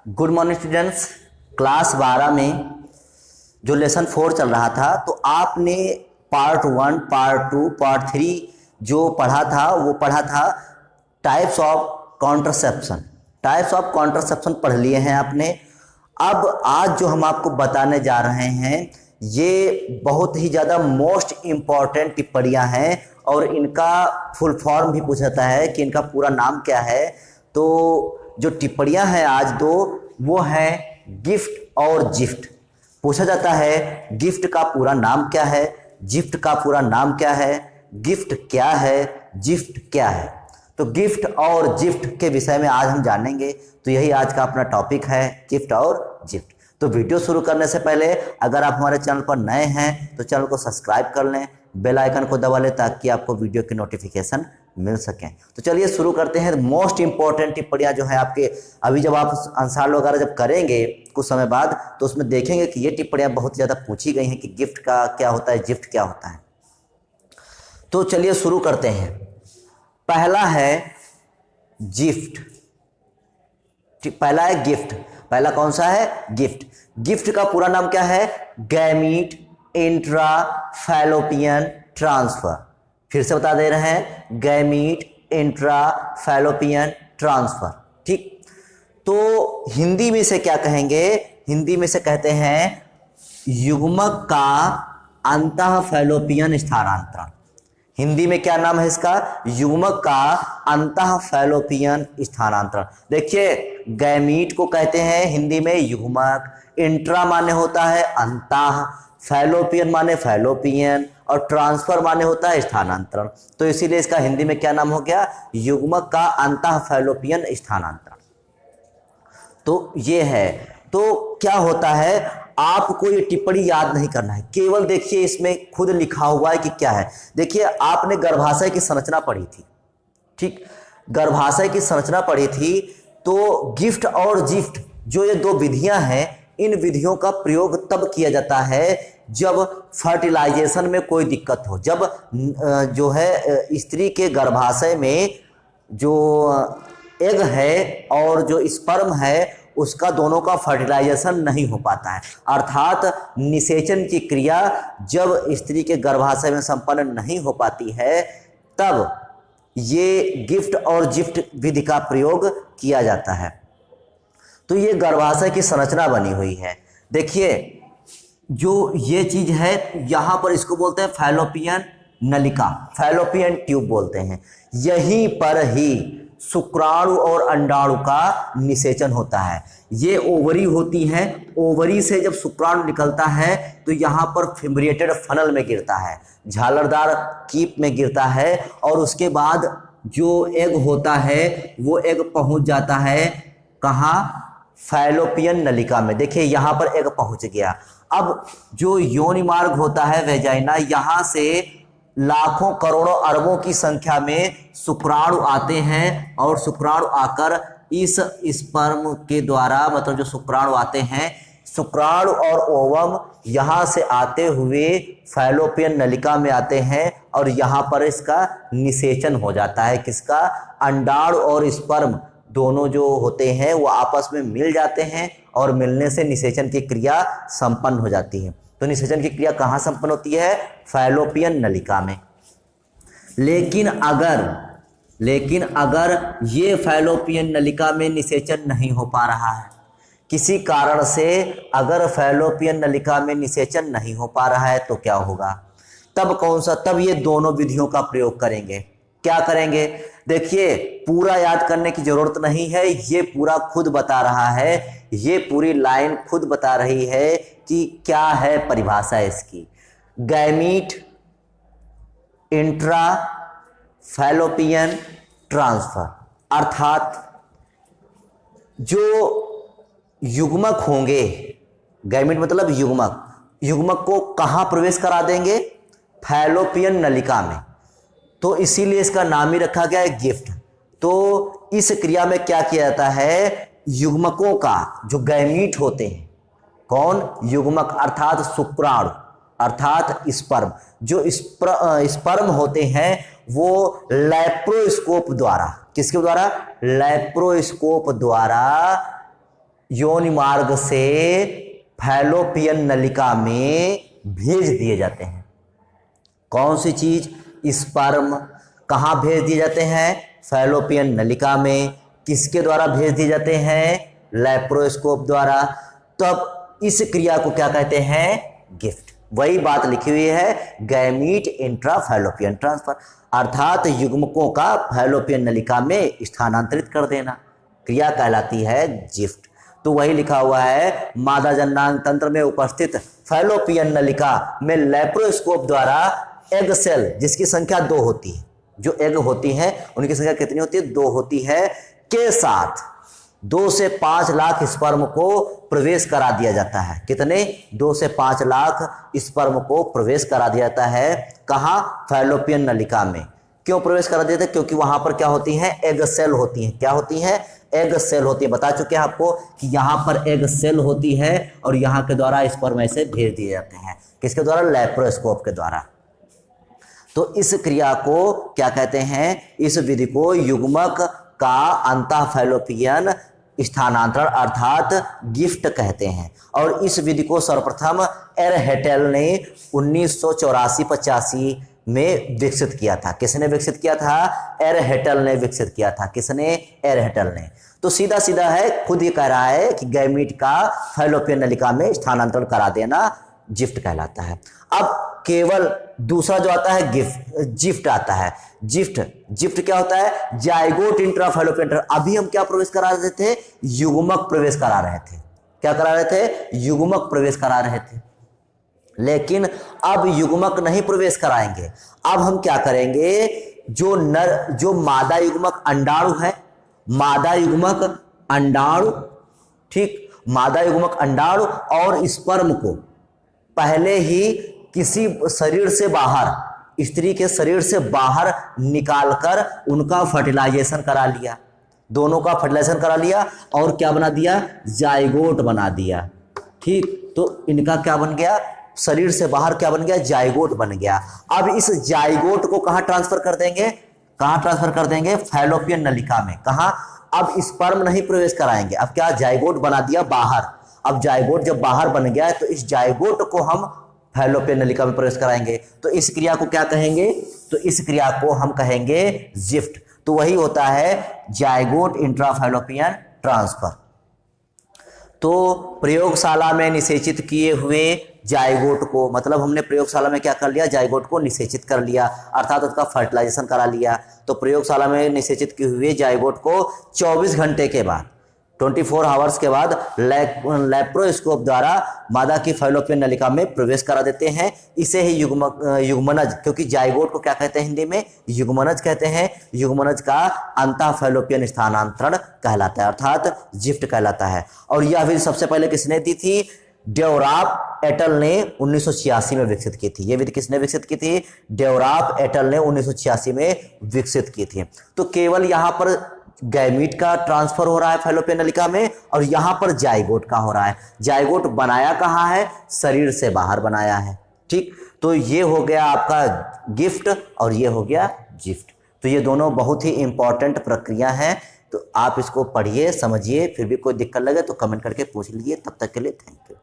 Good morning students. Class 12 में जो lesson 4 चल रहा था तो आपने पार्ट 1, पार्ट 2, पार्ट 3 जो पढ़ा था वो पढ़ा था types of contraception. Types of contraception पढ़ लिए हैं आपने। अब आज जो हम आपको बताने जा रहे हैं ये बहुत ही ज़्यादा मोस्ट इम्पॉर्टेंट टिप्पणियाँ हैं और इनका फुल फॉर्म भी पूछता है कि इनका पूरा नाम क्या है। तो जो टिप्पणियां हैं आज दो वो हैं गिफ्ट और जिफ्ट। पूछा जाता है गिफ्ट का पूरा नाम क्या है, जिफ्ट का पूरा नाम क्या है, गिफ्ट क्या है, जिफ्ट क्या है। तो गिफ्ट और जिफ्ट के विषय में आज हम जानेंगे। तो यही आज का अपना टॉपिक है, गिफ्ट और जिफ्ट। तो वीडियो शुरू करने से पहले अगर आप हमारे चैनल पर नए हैं तो चैनल को सब्सक्राइब कर लें, बेल आइकन को दबा लें ताकि आपको वीडियो की नोटिफिकेशन मिल सकें। तो चलिए शुरू करते हैं। मोस्ट इंपॉर्टेंट टिप्पणियां जो है आपके अभी जब आप आंसर वगैरह जब करेंगे कुछ समय बाद तो उसमें देखेंगे कि ये टिप्पणियां बहुत ज़्यादा पूछी गई हैं कि गिफ्ट का क्या होता है, जिफ्ट क्या होता है। तो चलिए शुरू करते हैं। पहला है जिफ्ट। पहला है गिफ्ट। पहला कौन सा है? गिफ्ट। गिफ्ट का पूरा नाम क्या है? Gamete intra fallopian transfer. फिर से बता दे रहे हैं, गैमीट इंट्रा फैलोपियन ट्रांसफर। ठीक, तो हिंदी में से क्या कहेंगे? हिंदी में से कहते हैं युग्मक का अंतः फैलोपियन स्थानांतरण। हिंदी में क्या नाम है इसका? युग्मक का अंतः फैलोपियन स्थानांतरण। देखिए, गैमीट को कहते हैं हिंदी में युग्मक, इंट्रा माने होता है अंतः, फैलोपियन माने फैलोपियन और ट्रांसफर माने होता है स्थानांतरण। तो इसीलिए इसका हिंदी में क्या नाम हो गया? युग्मक का अंतः फैलोपियन स्थानांतरण। तो ये है। तो क्या होता है, आपको ये टिप्पणी याद नहीं करना है, केवल देखिए इसमें खुद लिखा हुआ है कि क्या है। देखिए, आपने गर्भाशय की संरचना पढ़ी थी, ठीक, गर्भाशय की संरचना पढ़ी थी। तो गिफ्ट और जिफ्ट जो ये दो विधियां हैं, इन विधियों का प्रयोग तब किया जाता है जब फर्टिलाइजेशन में कोई दिक्कत हो, जब जो है स्त्री के गर्भाशय में जो एग है और जो स्पर्म है उसका दोनों का फर्टिलाइजेशन नहीं हो पाता है, अर्थात निषेचन की क्रिया जब स्त्री के गर्भाशय में संपन्न नहीं हो पाती है तब ये गिफ्ट और जिफ्ट विधि का प्रयोग किया जाता है। तो ये गर्भाशय की संरचना बनी हुई है। देखिए, जो ये चीज है यहां पर इसको बोलते हैं फैलोपियन नलिका, फैलोपियन ट्यूब बोलते हैं। यहीं पर ही शुक्राणु और अंडाणु का निषेचन होता है। ये ओवरी होती है, ओवरी से जब शुक्राणु निकलता है तो यहाँ पर फिम्ब्रिएटेड फनल में गिरता है, झालरदार कीप में गिरता है और उसके बाद जो एग होता है वो एग पहुंच जाता है कहाँ? फैलोपियन नलिका में। देखिए यहाँ पर एग पहुंच गया। अब जो योनि मार्ग होता है वेजाइना, यहाँ से लाखों करोड़ों अरबों की संख्या में शुक्राणु आते हैं और शुक्राणु आकर इस स्पर्म के द्वारा, मतलब जो शुक्राणु आते हैं, शुक्राणु और ओवम यहाँ से आते हुए फैलोपियन नलिका में आते हैं और यहाँ पर इसका निषेचन हो जाता है। किसका? अंडाणु और स्पर्म दोनों जो होते हैं वो आपस में मिल जाते हैं और मिलने से निषेचन की क्रिया संपन्न हो जाती है। तो निषेचन की क्रिया कहाँ संपन्न होती है? फैलोपियन नलिका में। लेकिन अगर ये फैलोपियन नलिका में निषेचन नहीं हो पा रहा है, किसी कारण से अगर फैलोपियन नलिका में निषेचन नहीं हो पा रहा है तो क्या होगा? तब कौन सा? तब ये दोनों विधियों का प्रयोग करेंगे। क्या करेंगे? देखिए, पूरा याद करने की जरूरत नहीं है, ये पूरा खुद बता रहा है, ये पूरी लाइन खुद बता रही है कि क्या है परिभाषा इसकी। गैमीट इंट्रा फैलोपियन ट्रांसफर, अर्थात जो युग्मक होंगे, गैमीट मतलब युग्मक, युग्मक को कहाँ प्रवेश करा देंगे? फैलोपियन नलिका में। तो इसीलिए इसका नाम ही रखा गया है गिफ्ट। तो इस क्रिया में क्या किया जाता है? युग्मकों का, जो गैमीट होते हैं, कौन? युग्मक अर्थात शुक्राणु अर्थात स्पर्म, जो स्पर्म होते हैं वो लैप्रोस्कोप द्वारा, किसके द्वारा? लैप्रोस्कोप द्वारा योनि मार्ग से फैलोपियन नलिका में भेज दिए जाते हैं। कौन सी चीज? स्पर्म। कहाँ भेज दिए जाते हैं? फैलोपियन नलिका में। किसके द्वारा भेज दिए जाते हैं? लैप्रोस्कोप द्वारा। तब इस क्रिया को क्या कहते हैं? गिफ्ट। वही बात लिखी हुई है, गैमीट इंट्रा फैलोपियन ट्रांसफर, अर्थात युग्मकों का फैलोपियन नलिका में स्थानांतरित कर देना, क्रिया कहलाती है गिफ्ट। तो वही लिखा हुआ है, मादा जननांग तंत्र में उपस्थित फैलोपियन नलिका में लैप्रोस्कोप द्वारा एग सेल, जिसकी संख्या 2 होती है, जो एग होती हैं उनकी संख्या कितनी होती है? 2 होती है, के साथ 2 से 5 लाख स्पर्म को प्रवेश करा दिया जाता है। कितने? 2 से 5 लाख स्पर्म को प्रवेश करा दिया जाता है। कहाँ? फैलोपियन नलिका में। क्यों प्रवेश करा देते हैं? क्योंकि वहां पर क्या होती हैं? एग सेल होती हैं। क्या होती हैं? एग सेल होती है। बता चुके हैं आपको कि यहाँ पर एग सेल होती है और यहाँ के द्वारा स्पर्म ऐसे भेज दिए जाते हैं। किसके द्वारा? लैप्रोस्कोप के द्वारा। तो इस क्रिया को क्या कहते हैं? इस विधि को युग्मक का अंतःफैलोपियन स्थानांतरण अर्थात गिफ्ट कहते हैं। और इस विधि को सर्वप्रथम एरहेटेल ने 1984-85 में विकसित किया था। किसने विकसित किया था? एरहेटेल ने विकसित किया था। किसने? एरहेटेल ने। तो सीधा सीधा है, खुद ये कह रहा है कि गैमीट का फैलोपियन नलिका में स्थानांतरण करा देना गिफ्ट कहलाता है। अब केवल दूसरा जो आता है गिफ्ट आता है। गिफ्ट क्या होता है? Zygote intra fallopian. अभी हम क्या प्रवेश करा रहे थे? युग्मक प्रवेश करा रहे थे। क्या करा रहे थे? युग्मक प्रवेश करा रहे थे। लेकिन अब युग्मक नहीं प्रवेश कराएंगे। अब हम क्या करेंगे? जो मादा युग्मक अंडाणु है, मादा युग्मक अंडाणु, ठीक, मादा युग्मक अंडाणु और स्पर्म को पहले ही किसी शरीर से बाहर, स्त्री के शरीर से बाहर निकालकर उनका फर्टिलाइजेशन करा लिया, दोनों का फर्टिलाइजेशन करा लिया और क्या बना दिया? जाइगोट बना दिया। ठीक, तो इनका क्या बन गया? शरीर से बाहर क्या बन गया? जाइगोट बन गया। अब इस जाइगोट को कहाँ ट्रांसफर कर देंगे? कहाँ ट्रांसफर कर देंगे? फैलोपियन नलिका में। कहाँ? अब स्पर्म नहीं प्रवेश कराएंगे। अब क्या? जाइगोट बना दिया बाहर। अब जाइगोट जब बाहर बन गया है तो इस जाइगोट को हम फैलोपियन नलिका में प्रवेश कराएंगे। तो इस क्रिया को क्या कहेंगे? तो इस क्रिया को हम कहेंगे गिफ्ट। तो वही होता है जाइगोट इंट्राफैलोपियन ट्रांसफर। तो प्रयोगशाला में निषेचित किए हुए जाइगोट को, मतलब हमने प्रयोगशाला में क्या कर लिया? जाइगोट को निषेचित कर लिया, अर्थात उसका फर्टिलाइजेशन करा लिया। तो प्रयोगशाला में निषेचित किए हुए जाइगोट को 24 घंटे के बाद, 24 आवर्स के बाद लैप्रोस्कोप द्वारा मादा की फैलोपियन नलिका में प्रवेश करा देते हैं। इसे ही युग्मनज, क्योंकि जाइगोट को क्या कहते हैं हिंदी में? युग्मनज कहते हैं। युग्मनज का अंतःफैलोपियन स्थानांतरण कहलाता है, अर्थात गिफ्ट कहलाता है। और यह विधि सबसे पहले किसने दी थी? डेओराफ एटल ने 1986 में विकसित की थी। यह विधि किसने विकसित की थी? डेओराफ एटल ने 1986 में विकसित की थी। तो केवल यहां पर गैमीट का ट्रांसफर हो रहा है फैलोपियन नलिका में और यहां पर जाइगोट का हो रहा है। जाइगोट बनाया कहां है? शरीर से बाहर बनाया है। ठीक, तो ये हो गया आपका गिफ्ट और ये हो गया गिफ्ट। तो ये दोनों बहुत ही इंपॉर्टेंट प्रक्रिया हैं। तो आप इसको पढ़िए, समझिए, फिर भी कोई दिक्कत लगे तो कमेंट करके पूछ लीजिए। तब तक के लिए थैंक यू।